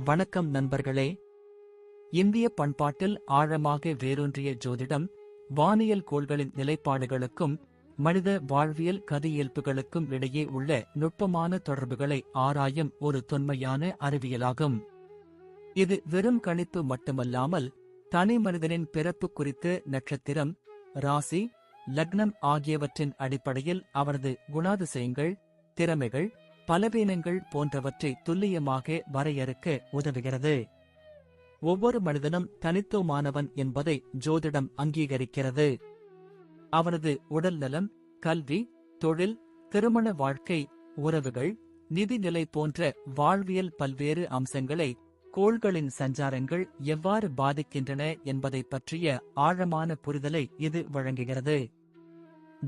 வணக்கம் நண்பர்களே. இந்திய பண்பாட்டில் ஆழமாக வேரூன்றிய ஜோதிடம், வானியல் கோள்களின் நிலைப்பாடுகளுக்கும் மனித வாழ்வியல் கதியியல்புகளுக்கும் இடையே உள்ள நுட்பமான தொடர்புகளை ஆராயும் ஒரு தொன்மையான அறிவியலாகும். இது வெறும் கணிப்பு மட்டுமல்லாமல், தனி மனிதனின் பிறப்பு குறித்து நட்சத்திரம், ராசி, லக்னம் ஆகியவற்றின் அடிப்படையில் அவரது குணாதிசயங்கள், திறமைகள், பலவீனங்கள் போன்றவற்றை துல்லியமாக வரையறுக்க உதவுகிறது. ஒவ்வொரு மனிதனும் தனித்துவமானவன் என்பதை ஜோதிடம் அங்கீகரிக்கிறது. அவனது உடல்நலம், கல்வி, தொழில், திருமண வாழ்க்கை, உறவுகள், நிதிநிலை போன்ற வாழ்வியல் பல்வேறு அம்சங்களை கோள்களின் சஞ்சாரங்கள் எவ்வாறு பாதிக்கின்றன என்பதை பற்றிய ஆழமான புரிதலை இது வழங்குகிறது.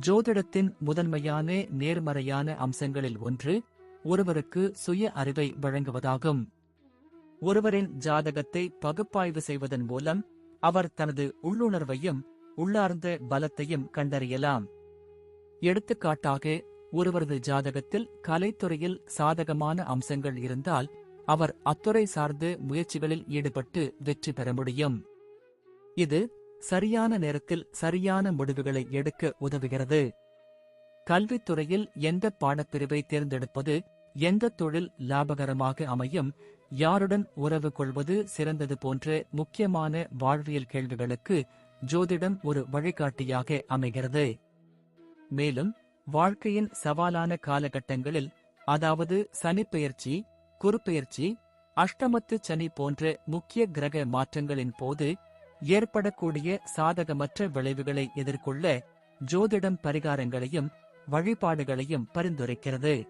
ஜோதிடத்தின் முதன்மையான நேர்மறையான அம்சங்களில் ஒன்று ஒருவருக்கு சுய அறிவை வழங்குவதாகும். ஒருவரின் ஜாதகத்தை பகுப்பாய்வு செய்வதன் மூலம் அவர் தனது உள்ளுணர்வையும் உள்ளார்ந்த பலத்தையும் கண்டறியலாம். எடுத்துக்காட்டாக, ஒருவரது ஜாதகத்தில் கலைத்துறையில் சாதகமான அம்சங்கள் இருந்தால் அவர் அத்துறை சார்ந்த முயற்சிகளில் ஈடுபட்டு வெற்றி பெற முடியும். இது சரியான நேரத்தில் சரியான முடிவுகளை எடுக்க உதவுகிறது. கல்வித்துறையில் எந்த பாடப்பிரிவை தேர்ந்தெடுப்பது, எந்த தொழில் லாபகரமாக அமையும், யாருடன் உறவு கொள்வது சிறந்தது போன்ற முக்கியமான வாழ்வியல் கேள்விகளுக்கு ஜோதிடம் ஒரு வழிகாட்டியாக அமைகிறது. மேலும், வாழ்க்கையின் சவாலான காலகட்டங்களில், அதாவது சனிப்பெயர்ச்சி, குருப்பெயர்ச்சி, அஷ்டமத்து சனி போன்ற முக்கிய கிரக மாற்றங்களின் போது ஏற்படக்கூடிய சாதகமற்ற விளைவுகளை எதிர்கொள்ள ஜோதிடம் பரிகாரங்களையும் வழிபாடுகளையும் பரிந்துரைக்கிறது.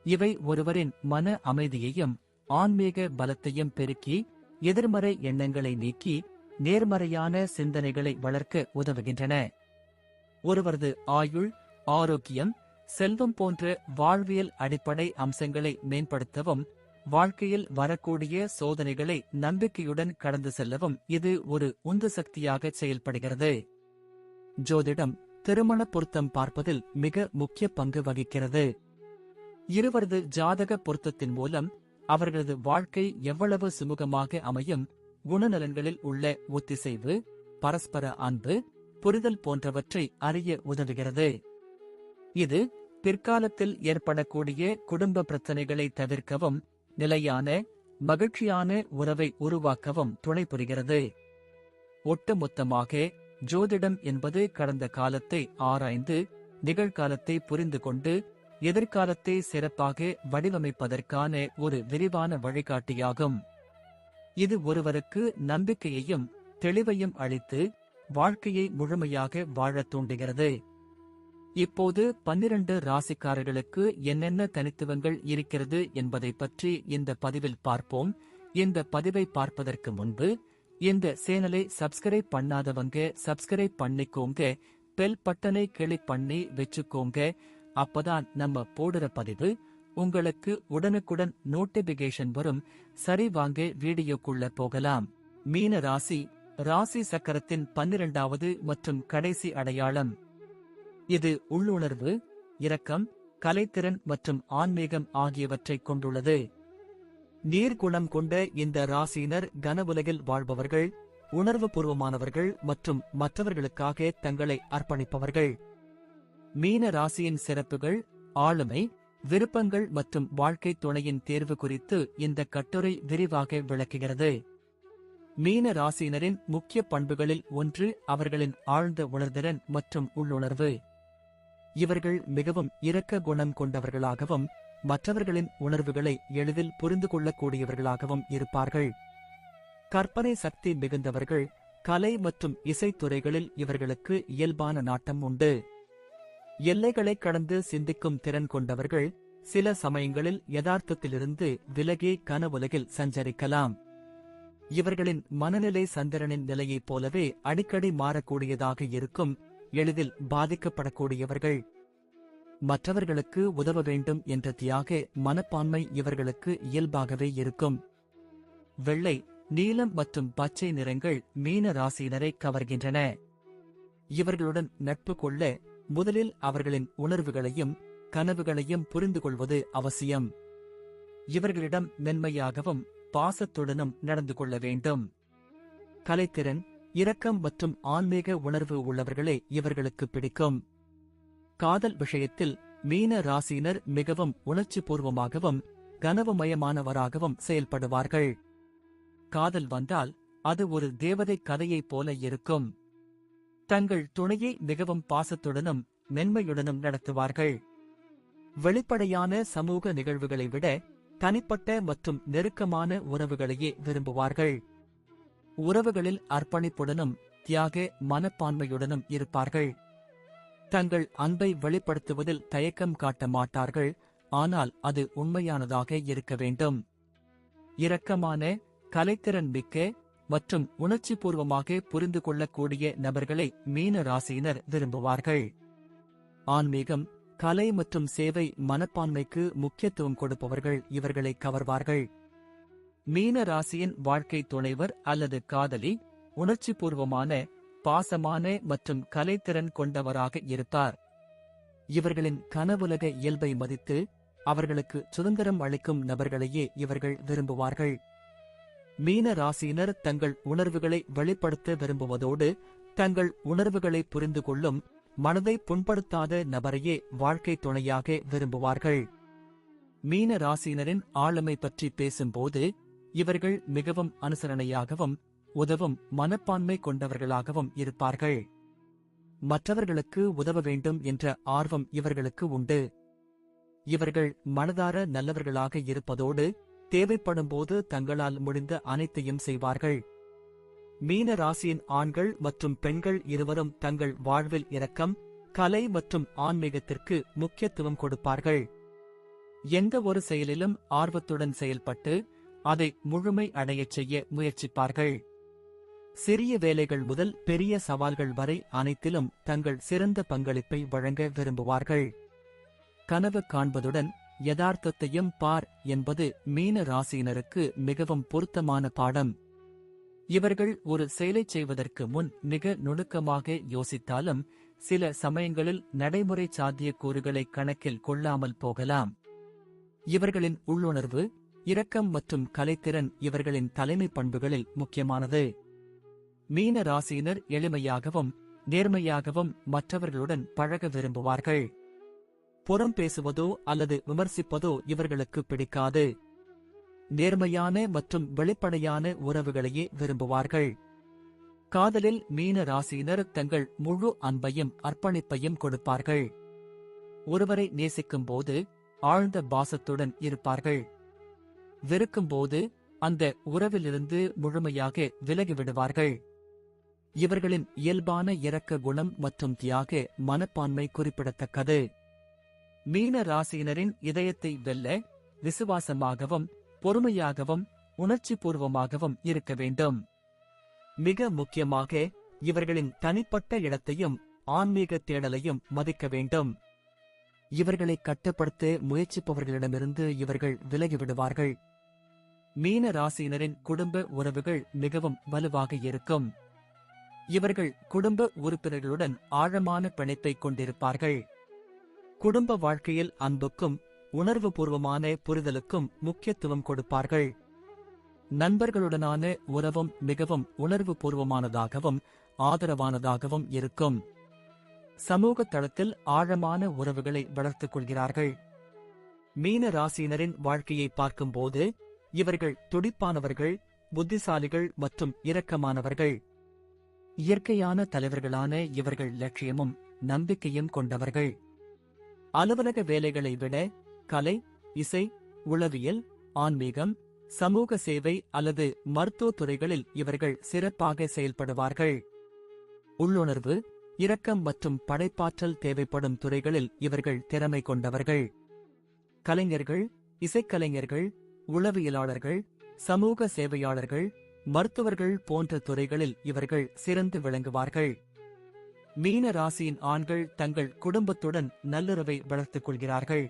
இவை ஒருவரின் மன அமைதியையும் ஆன்மீக பலத்தையும் பெருக்கி எதிர்மறை எண்ணங்களை நீக்கி நேர்மறையான சிந்தனைகளை வளர்க்க உதவுகின்றன. ஒருவரது ஆயுள், ஆரோக்கியம், செல்வம் போன்ற வாழ்வியல் அடிப்படை அம்சங்களை மேம்படுத்தவும், வாழ்க்கையில் வரக்கூடிய சோதனைகளை நம்பிக்கையுடன் கடந்து செல்லவும் இது ஒரு உந்து சக்தியாக செயல்படுகிறது. ஜோதிடம் திருமண பொருத்தம் பார்ப்பதில் மிக முக்கிய பங்கு வகிக்கிறது. இருவரது ஜாதக பொருத்தத்தின் மூலம் அவர்களது வாழ்க்கை எவ்வளவு சுமூகமாக அமையும், குணநலன்களில் உள்ள ஒத்திசைவு, பரஸ்பர அன்பு, புரிதல் போன்றவற்றை அறிய உதவுகிறது. இது பிற்காலத்தில் ஏற்படக்கூடிய குடும்ப பிரச்சனைகளை தவிர்க்கவும், நிலையான, மகிழ்ச்சியான உறவை உருவாக்கவும் துணை புரிகிறது. ஒட்டுமொத்தமாக, ஜோதிடம் என்பது கடந்த காலத்தை ஆராய்ந்து, நிகழ்காலத்தை புரிந்து கொண்டு, எதிர்காலத்தை சிறப்பாக வடிவமைப்பதற்கான ஒரு விரிவான வழிகாட்டியாகும். இது ஒருவருக்கு நம்பிக்கையையும் தெளிவையும் அளித்து வாழ்க்கையை முழுமையாக வாழத் தூண்டுகிறது. இப்போது 12 ராசிக்காரர்களுக்கு என்னென்ன தனித்துவங்கள் இருக்கிறது என்பதை பற்றி இந்த பதிவில் பார்ப்போம். இந்த பதிவை பார்ப்பதற்கு முன்பு இந்த சேனலை சப்ஸ்கிரைப் பண்ணாதவங்க சப்ஸ்கிரைப் பண்ணிக்கோங்க, பெல் பட்டனை கிளிக் பண்ணி வச்சுக்கோங்க. அப்பதான் நம்ம போடுற பதிவு உங்களுக்கு உடனுக்குடன் நோட்டிபிகேஷன் வரும். சரி, வாங்க வீடியோக்குள்ள போகலாம். மீன ராசி, ராசி சக்கரத்தின் 12வது மற்றும் கடைசி அடையாளம். இது உள்ளுணர்வு, இரக்கம், கலைத்திறன் மற்றும் ஆன்மீகம் ஆகியவற்றைக் கொண்டுள்ளது. நீர்குணம் கொண்ட இந்த ராசியினர் கனவுலகில் வாழ்பவர்கள், உணர்வுபூர்வமானவர்கள் மற்றும் மற்றவர்களுக்காக தங்களை அர்ப்பணிப்பவர்கள். மீன ராசியின் சிறப்புகள், ஆளுமை, விருப்பங்கள் மற்றும் வாழ்க்கை துணையின் தேர்வு குறித்து இந்த கட்டுரை விரிவாக விளக்குகிறது. மீன ராசியினரின் முக்கிய பண்புகளில் ஒன்று அவர்களின் ஆழ்ந்த உணர்திறன் மற்றும் உள்ளுணர்வு. இவர்கள் மிகவும் இரக்க குணம் கொண்டவர்களாகவும் மற்றவர்களின் உணர்வுகளை எளிதில் புரிந்து கொள்ளக்கூடியவர்களாகவும் இருப்பார்கள். கற்பனை சக்தி மிகுந்தவர்கள். கலை மற்றும் இசைத்துறைகளில் இவர்களுக்கு இயல்பான நாட்டம் உண்டு. எல்லைகளை கடந்து சிந்திக்கும் திறன் கொண்டவர்கள். சில சமயங்களில் யதார்த்தத்திலிருந்து விலகி கனவுலகில் சஞ்சரிக்கலாம். இவர்களின் மனநிலை சந்திரனின் நிலையைப் போலவே அடிக்கடி மாறக்கூடியதாக இருக்கும். எளிதில் பாதிக்கப்படக்கூடியவர்கள். மற்றவர்களுக்கு உதவ வேண்டும் என்ற தியாக மனப்பான்மை இவர்களுக்கு இயல்பாகவே இருக்கும். வெள்ளை, நீலம் மற்றும் பச்சை நிறங்கள் மீன ராசியினரை கவர்கின்றன. இவர்களுடன் நட்பு கொள்ள முதலில் அவர்களின் உணர்வுகளையும் கனவுகளையும் புரிந்து கொள்வது அவசியம். இவர்களிடம் மென்மையாகவும் பாசத்துடனும் நடந்து கொள்ள வேண்டும். கலைத்திறன், இரக்கம் மற்றும் ஆன்மீக உணர்வு உள்ளவர்களே இவர்களுக்கு பிடிக்கும். காதல் விஷயத்தில் மீன ராசியினர் மிகவும் உணர்ச்சிபூர்வமாகவும் கனவுமயமானவராகவும் செயல்படுவார்கள். காதல் வந்தால் அது ஒரு தேவதை கதையைப் போல இருக்கும். தங்கள் துணையை மிகவும் பாசத்துடனும் மென்மையுடனும் நடத்துவார்கள். வெளிப்படையான சமூக நிகழ்வுகளை விட தனிப்பட்ட மற்றும் நெருக்கமான உறவுகளையே விரும்புவார்கள். உறவுகளில் அர்ப்பணிப்புடனும் தியாக மனப்பான்மையுடனும் இருப்பார்கள். தங்கள் அன்பை வெளிப்படுத்துவதில் தயக்கம் காட்ட மாட்டார்கள், ஆனால் அது உண்மையானதாக இருக்க வேண்டும். இரக்கமான, கலைத்திறன் மிக்க மற்றும் உணர்ச்சிபூர்வமாக புரிந்து கொள்ளக்கூடிய நபர்களை மீன ராசியினர் விரும்புவார்கள். ஆன்மீகம், கலை மற்றும் சேவை மனப்பான்மைக்கு முக்கியத்துவம் கொடுப்பவர்கள் இவர்களை கவர்வார்கள். மீன ராசியின் வாழ்க்கை துணைவர் அல்லது காதலி உணர்ச்சிபூர்வமான, பாசமான மற்றும் கலைத்திறன் கொண்டவராக இருப்பார். இவர்களின் கனவுலக இயல்பை மதித்து அவர்களுக்கு சுதந்திரம் அளிக்கும் நபர்களையே இவர்கள் விரும்புவார்கள். மீன ராசியினர் தங்கள் உணர்வுகளை வெளிப்படுத்த விரும்புவதோடு தங்கள் உணர்வுகளை புரிந்து கொள்ளும், மனதை புண்படுத்தாத நபரையே வாழ்க்கை துணையாக விரும்புவார்கள். மீன ராசியினரின் ஆளுமை பற்றி பேசும்போது இவர்கள் மிகவும் அனுசரணையாகவும் உதவும் மனப்பான்மை கொண்டவர்களாகவும் இருப்பார்கள். மற்றவர்களுக்கு உதவ வேண்டும் என்ற ஆர்வம் இவர்களுக்கு உண்டு. இவர்கள் மனதார நல்லவர்களாக இருப்பதோடு தேவைப்படும்போது தங்களால் முடிந்த அனைத்தையும் செய்வார்கள். மீன ராசியின் ஆண்கள் மற்றும் பெண்கள் இருவரும் தங்கள் வாழ்வில் இரக்கம், கலை மற்றும் ஆன்மீகத்திற்கு முக்கியத்துவம் கொடுப்பார்கள். எந்த ஒரு செயலிலும் ஆர்வத்துடன் செயல்பட்டு அதை முழுமை அடையச் செய்ய முயற்சிப்பார்கள். சிறிய வேலைகள் முதல் பெரிய சவால்கள் வரை அனைத்திலும் தங்கள் சிறந்த பங்களிப்பை வழங்க விரும்புவார்கள். கனவு காண்பதுடன் யதார்த்தத்தையும் பார் என்பது மீன ராசியினருக்கு மிகவும் பொருத்தமான பாடம். இவர்கள் ஒரு செயலைச் செய்வதற்கு முன் மிக நுணுக்கமாக யோசித்தாலும் சில சமயங்களில் நடைமுறை சாத்தியக்கூறுகளை கணக்கில் கொள்ளாமல் போகலாம். இவர்களின் உள்ளுணர்வு, இரக்கம் மற்றும் கலைத்திறன் இவர்களின் தலைமை பண்புகளில் முக்கியமானது. மீன ராசியினர் எளிமையாகவும் நேர்மையாகவும் மற்றவர்களுடன் பழக விரும்புவார்கள். புறம் பேசுவதோ அல்லது விமர்சிப்பதோ இவர்களுக்கு பிடிக்காது. நேர்மையான மற்றும் வெளிப்படையான உறவுகளையே விரும்புவார்கள். காதலில் மீன ராசியினர் தங்கள் முழு அன்பையும் அர்ப்பணிப்பையும் கொடுப்பார்கள். ஒருவரை நேசிக்கும்போது ஆழ்ந்த பாசத்துடன் இருப்பார்கள். வெறுக்கும்போது அந்த உறவிலிருந்து முழுமையாக விலகிவிடுவார்கள். இவர்களின் இயல்பான இரக்க குணம் மற்றும் தியாக மனப்பான்மை குறிப்பிடத்தக்கது. மீன ராசியினரின் இதயத்தை வெல்ல விசுவாசமாகவும் பொறுமையாகவும் உணர்ச்சிபூர்வமாகவும் இருக்க வேண்டும். மிக முக்கியமாக இவர்களின் தனிப்பட்ட இடத்தையும் ஆன்மீக தேடலையும் மதிக்க வேண்டும். இவர்களை கட்டுப்படுத்த முயற்சிப்பவர்களிடமிருந்து இவர்கள் விலகிவிடுவார்கள். மீன ராசியினரின் குடும்ப உறவுகள் மிகவும் வலுவாக இருக்கும். இவர்கள் குடும்ப உறுப்பினர்களுடன் ஆழமான பிணைப்பை கொண்டிருப்பார்கள். குடும்ப வாழ்க்கையில் அன்புக்கும் உணர்வுபூர்வமான புரிதலுக்கும் முக்கியத்துவம் கொடுப்பார்கள். நண்பர்களுடனான உறவும் மிகவும் உணர்வுபூர்வமானதாகவும் ஆதரவானதாகவும் இருக்கும். சமூக தளத்தில் ஆழமான உறவுகளை வளர்த்துக் கொள்கிறார்கள். மீன ராசியினரின் வாழ்க்கையை பார்க்கும்போது இவர்கள் துடிப்பானவர்கள், புத்திசாலிகள் மற்றும் இரக்கமானவர்கள். இயற்கையான தலைவர்களான இவர்கள் லட்சியமும் நம்பிக்கையும் கொண்டவர்கள். அலுவலக வேலைகளை விட கலை, இசை, உளவியல், ஆன்மீகம், சமூக சேவை அல்லது மருத்துவ துறைகளில் இவர்கள் சிறப்பாக செயல்படுவார்கள். உள்ளுணர்வு, இரக்கம் மற்றும் படைப்பாற்றல் தேவைப்படும் துறைகளில் இவர்கள் திறமை கொண்டவர்கள். கலைஞர்கள், இசைக்கலைஞர்கள், உளவியலாளர்கள், சமூக சேவையாளர்கள், மருத்துவர்கள் போன்ற துறைகளில் இவர்கள் சிறந்து விளங்குவார்கள். மீன ராசியின் ஆண்கள் தங்கள் குடும்பத்துடன் நல்லுறவை வளர்த்துக் கொள்கிறார்கள்.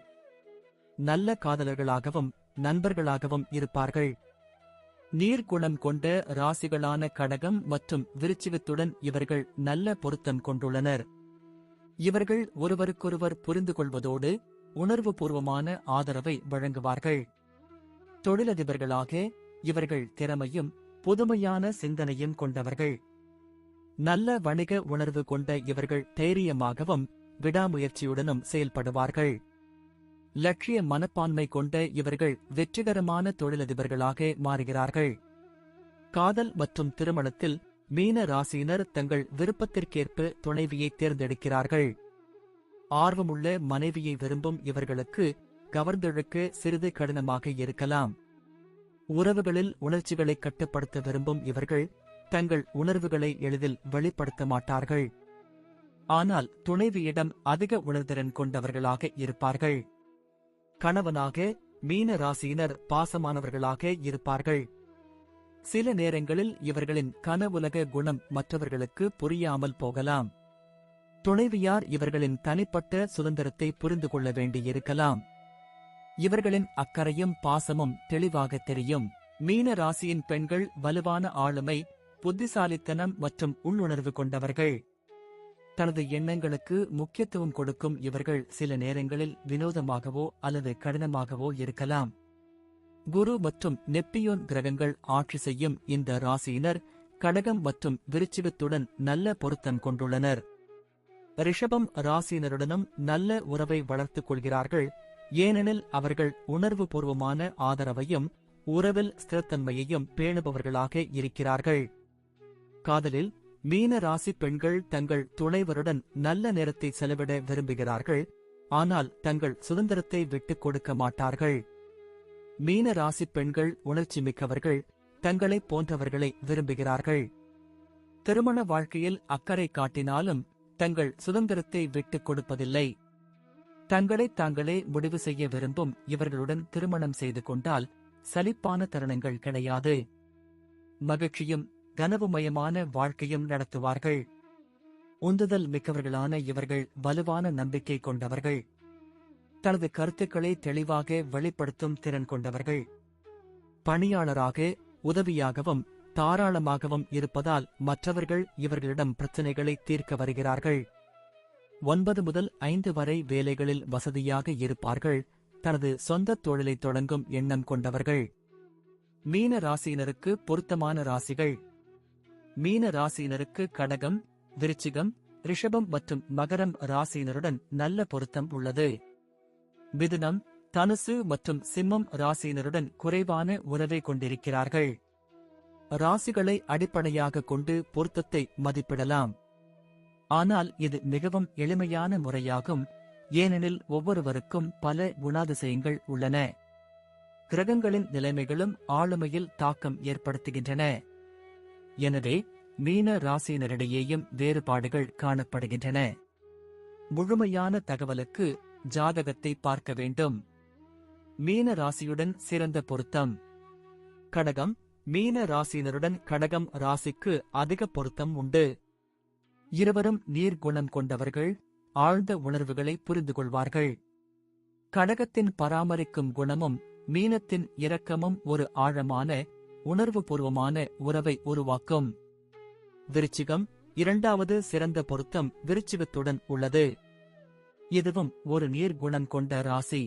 நல்ல காதலர்களாகவும் நண்பர்களாகவும் இருப்பார்கள். நீர்க்குணம் கொண்ட ராசிகளான கடகம் மற்றும் விருச்சிகத்துடன் இவர்கள் நல்ல பொருத்தம் கொண்டுள்ளனர். இவர்கள் ஒருவருக்கொருவர் புரிந்து கொள்வதோடு உணர்வுபூர்வமான ஆதரவை வழங்குவார்கள். தொழிலதிபர்களாக இவர்கள் திறமையும் புதுமையான சிந்தனையும் கொண்டவர்கள். நல்ல வணிக உணர்வு கொண்ட இவர்கள் தைரியமாகவும் விடாமுயற்சியுடனும் செயல்படுவார்கள். லட்சிய மனப்பான்மை கொண்ட இவர்கள் வெற்றிகரமான தொழிலதிபர்களாக மாறுகிறார்கள். காதல் மற்றும் திருமணத்தில் மீன ராசியினர் தங்கள் விருப்பத்திற்கேற்ப துணைவியை தேர்ந்தெடுக்கிறார்கள். ஆர்வமுள்ள மனைவியை விரும்பும் இவர்களுக்கு கவர்ந்திழுக்க சிறிது கடினமாக இருக்கலாம். உறவுகளில் உணர்ச்சிகளை கட்டுப்படுத்த விரும்பும் இவர்கள் தங்கள் உணர்வுகளை எளிதில் வெளிப்படுத்த மாட்டார்கள். ஆனால் துணைவியிடம் அதிக உணர்திறன் கொண்டவர்களாக இருப்பார்கள். கணவனாக மீன ராசியினர் பாசமானவர்களாக இருப்பார்கள். சில நேரங்களில் இவர்களின் கனவுலக குணம் மற்றவர்களுக்கு புரியாமல் போகலாம். துணைவியார் இவர்களின் தனிப்பட்ட சுதந்திரத்தை புரிந்து கொள்ள வேண்டியிருக்கலாம். இவர்களின் அக்கறையும் பாசமும் தெளிவாக தெரியும். மீன ராசியின் பெண்கள் வலுவான ஆளுமை, புத்திசாலித்தனம் மற்றும் உள்ளுணர்வு கொண்டவர்கள். தனது எண்ணங்களுக்கு முக்கியத்துவம் கொடுக்கும் இவர்கள் சில நேரங்களில் வினோதமாகவோ அல்லது கடினமாகவோ இருக்கலாம். குரு மற்றும் நெப்டியூன் கிரகங்கள் ஆட்சி செய்யும் இந்த ராசியினர் கடகம் மற்றும் விருச்சிகத்துடன் நல்ல பொருத்தம் கொண்டுள்ளனர். ரிஷபம் ராசியினருடனும் நல்ல உறவை வளர்த்துக் கொள்கிறார்கள். ஏனெனில் அவர்கள் உணர்வுபூர்வமான ஆதரவையும் உறவில் ஸ்திரத்தன்மையையும் பேணுபவர்களாக இருக்கிறார்கள். காதலில் மீன ராசி பெண்கள் தங்கள் துணைவருடன் நல்ல நேரத்தை செலவிட விரும்புகிறார்கள். ஆனால் தங்கள் சுதந்திரத்தை விட்டுக் கொடுக்க மாட்டார்கள். மீன ராசி பெண்கள் உணர்ச்சி மிக்கவர்கள், தங்களைப் போன்றவர்களை விரும்புகிறார்கள். திருமண வாழ்க்கையில் அக்கறை காட்டினாலும் தங்கள் சுதந்திரத்தை விட்டுக் கொடுப்பதில்லை. தங்களைத் தாங்களே முடிவு செய்ய விரும்பும் இவர்களுடன் திருமணம் செய்து கொண்டால் சலிப்பான தருணங்கள் கிடையாது. மகிழ்ச்சியும் கனவுமயமான வாழ்க்கையும் நடத்துவார்கள். உந்துதல் மிக்கவர்களான இவர்கள் வலுவான நம்பிக்கை கொண்டவர்கள். தனது கருத்துக்களை தெளிவாக வெளிப்படுத்தும் திறன் கொண்டவர்கள். பணியாளராக உதவியாகவும் தாராளமாகவும் இருப்பதால் மற்றவர்கள் இவர்களிடம் பிரச்சனைகளை தீர்க்க வருகிறார்கள். 9 முதல் 5 வரை வேலைகளில் வசதியாக இருப்பார்கள். தனது சொந்த தொழிலை தொடங்கும் எண்ணம் கொண்டவர்கள். மீன ராசியினருக்கு பொருத்தமான ராசிகள். மீன ராசியினருக்கு கடகம், விருச்சிகம், ரிஷபம் மற்றும் மகரம் ராசியினருடன் நல்ல பொருத்தம் உள்ளது. மிதுனம், தனுசு மற்றும் சிம்மம் ராசியினருடன் குறைவான உறவை கொண்டிருக்கிறார்கள். ராசிகளை அடிப்படையாக கொண்டு பொருத்தத்தை மதிப்பிடலாம். ஆனால் இது மிகவும் எளிமையான முறையாகும். ஏனெனில் ஒவ்வொருவருக்கும் பல குணாதிசயங்கள் உள்ளன. கிரகங்களின் நிலைமைகளும் ஆளுமையில் தாக்கம் ஏற்படுத்துகின்றன. எனவே மீன ராசியினரிடையேயும் வேறுபாடுகள் காணப்படுகின்றன. முழுமையான தகவலுக்கு ஜாதகத்தை பார்க்க வேண்டும். மீன ராசியுடன் சிறந்த பொருத்தம். கடகம். மீன ராசியினருடன் கடகம் ராசிக்கு அதிக பொருத்தம் உண்டு. இருவரும் நீர்குணம் கொண்டவர்கள், ஆழ்ந்த உணர்வுகளை புரிந்து கொள்வார்கள். கடகத்தின் பராமரிக்கும் குணமும் மீனத்தின் இரக்கமும் ஒரு ஆழமான உணர்வுபூர்வமான உறவை உருவாக்கும். விருச்சிகம். இரண்டாவது சிறந்த பொருத்தம் விருச்சிகத்துடன் உள்ளது. இதுவும் ஒரு நீர்குணம் கொண்ட ராசி.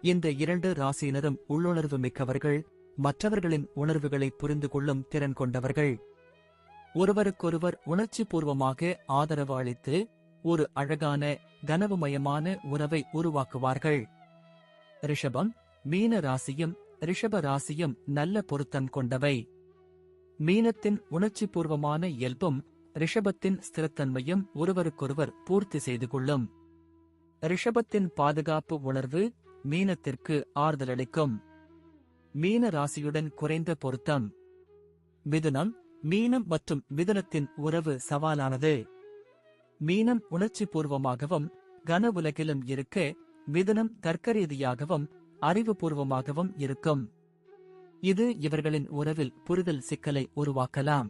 இந்த 2 ராசியினரும் உள்ளுணர்வு மிக்கவர்கள், மற்றவர்களின் உணர்வுகளை புரிந்து கொள்ளும் திறன் கொண்டவர்கள். ஒருவருக்கொருவர் உணர்ச்சி பூர்வமாக ஆதரவு அளித்து ஒரு அழகான கனவுமயமான உறவை உருவாக்குவார்கள். ரிஷபம். மீன ராசியும் ரிஷப ராசியும் நல்ல பொருத்தம் கொண்டவை. மீனத்தின் உணர்ச்சி பூர்வமான இயல்பும் ரிஷபத்தின் ஸ்திரத்தன்மையும் ஒருவருக்கொருவர் பூர்த்தி செய்து கொள்ளும். ரிஷபத்தின் பாதுகாப்பு உணர்வு மீனத்திற்கு ஆறுதலளிக்கும். மீன ராசியுடன் குறைந்த பொருத்தம். மிதுனம். மீனம் மற்றும் மிதுனத்தின் உறவு சவாலானது. மீனம் உணர்ச்சி பூர்வமாகவும் கன உலகிலும் இருக்க, மிதுனம் தர்க்கரீதியாகவும் அறிவுபூர்வமாகவும் இருக்கும். இது இவர்களின் உறவில் புரிதல் சிக்கலை உருவாக்கலாம்.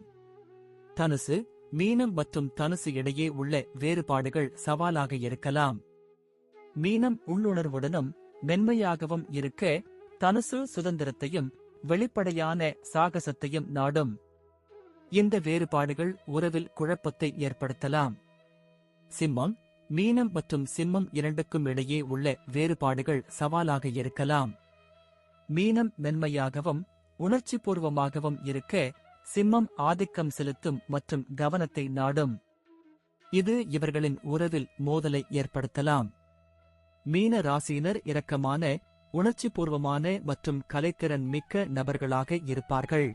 தனுசு. மீனம் மற்றும் தனுசு இடையே உள்ள வேறுபாடுகள் சவாலாக இருக்கலாம். மீனம் உள்ளுணர்வுடனும் மென்மையாகவும் இருக்க, தனுசு சுதந்திரத்தையும் வெளிப்படையான சாகசத்தையும் நாடும். இந்த வேறுபாடுகள் உறவில் குழப்பத்தை ஏற்படுத்தலாம். சிம்மம். மீனம் மற்றும் சிம்மம் இரண்டுக்கும் இடையே உள்ள வேறுபாடுகள் சவாலாக இருக்கலாம். மீனம் மென்மையாகவும் உணர்ச்சிபூர்வமாகவும் இருக்க சிம்மம் ஆதிக்கம் செலுத்தும் மற்றும் கவனத்தை நாடும். இது இவர்களின் உறவில் மோதலை ஏற்படுத்தலாம். மீன ராசியினர் இரக்கமான, உணர்ச்சிபூர்வமான மற்றும் கலைத்திறன் மிக்க நபர்களாக இருப்பார்கள்.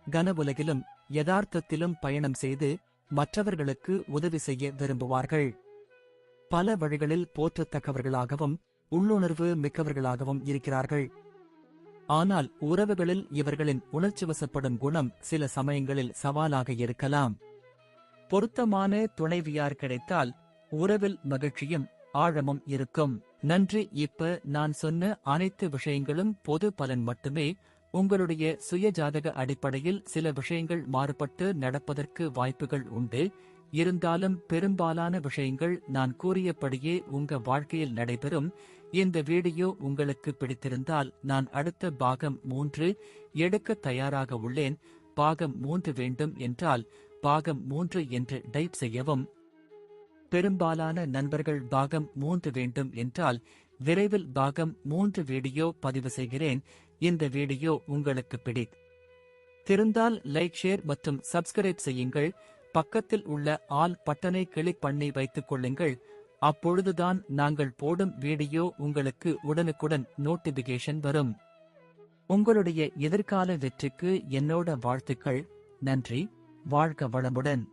கனவுலகிலும் யதார்த்தத்திலும் பயணம் செய்து மற்றவர்களுக்கு உதவி செய்ய விரும்புவார்கள். பல வழிகளில் போற்றத்தக்கவர்களாகவும் உள்ளுணர்வு மிக்கவர்களாகவும் இருக்கிறார்கள். ஆனால் உறவுகளில் இவர்களின் உணர்ச்சிவசப்படும் குணம் சில சமயங்களில் சவாலாக இருக்கலாம். பொருத்தமான துணைவியார் கிடைத்தால் உறவில் மகிழ்ச்சியும் ஆழமும் இருக்கும். நன்றி. இப்ப நான் சொன்ன அனைத்து விஷயங்களும் பொது பலன் மட்டுமே. உங்களுடைய சுயஜாதக அடிப்படையில் சில விஷயங்கள் மாறுபட்டு நடப்பதற்கு வாய்ப்புகள் உண்டு. இருந்தாலும் பெரும்பாலான விஷயங்கள் நான் கூறியபடியே உங்க வாழ்க்கையில் நடைபெறும். இந்த வீடியோ உங்களுக்கு பிடித்திருந்தால் நான் அடுத்த பாகம் 3 எடுக்க தயாராக உள்ளேன். பாகம் 3 வேண்டும் என்றால் பாகம் 3 என்று டைப் செய்யவும். பெரும்பாலான நண்பர்கள் பாகம் 3 வேண்டும் என்றால் விரைவில் பாகம் 3 வீடியோ பதிவு செய்கிறேன். இந்த வீடியோ உங்களுக்கு பிடித்திருந்தால் லைக், ஷேர் மற்றும் சப்ஸ்கிரைப் செய்யுங்கள். பக்கத்தில் உள்ள ஆல் பட்டனை கிளிக் பண்ணி வைத்துக் கொள்ளுங்கள். அப்பொழுதுதான் நாங்கள் போடும் வீடியோ உங்களுக்கு உடனுக்குடன் நோட்டிபிகேஷன் வரும். உங்களுடைய எதிர்கால வெற்றிக்கு என்னோட வாழ்த்துக்கள். நன்றி. வாழ்க வளமுடன்.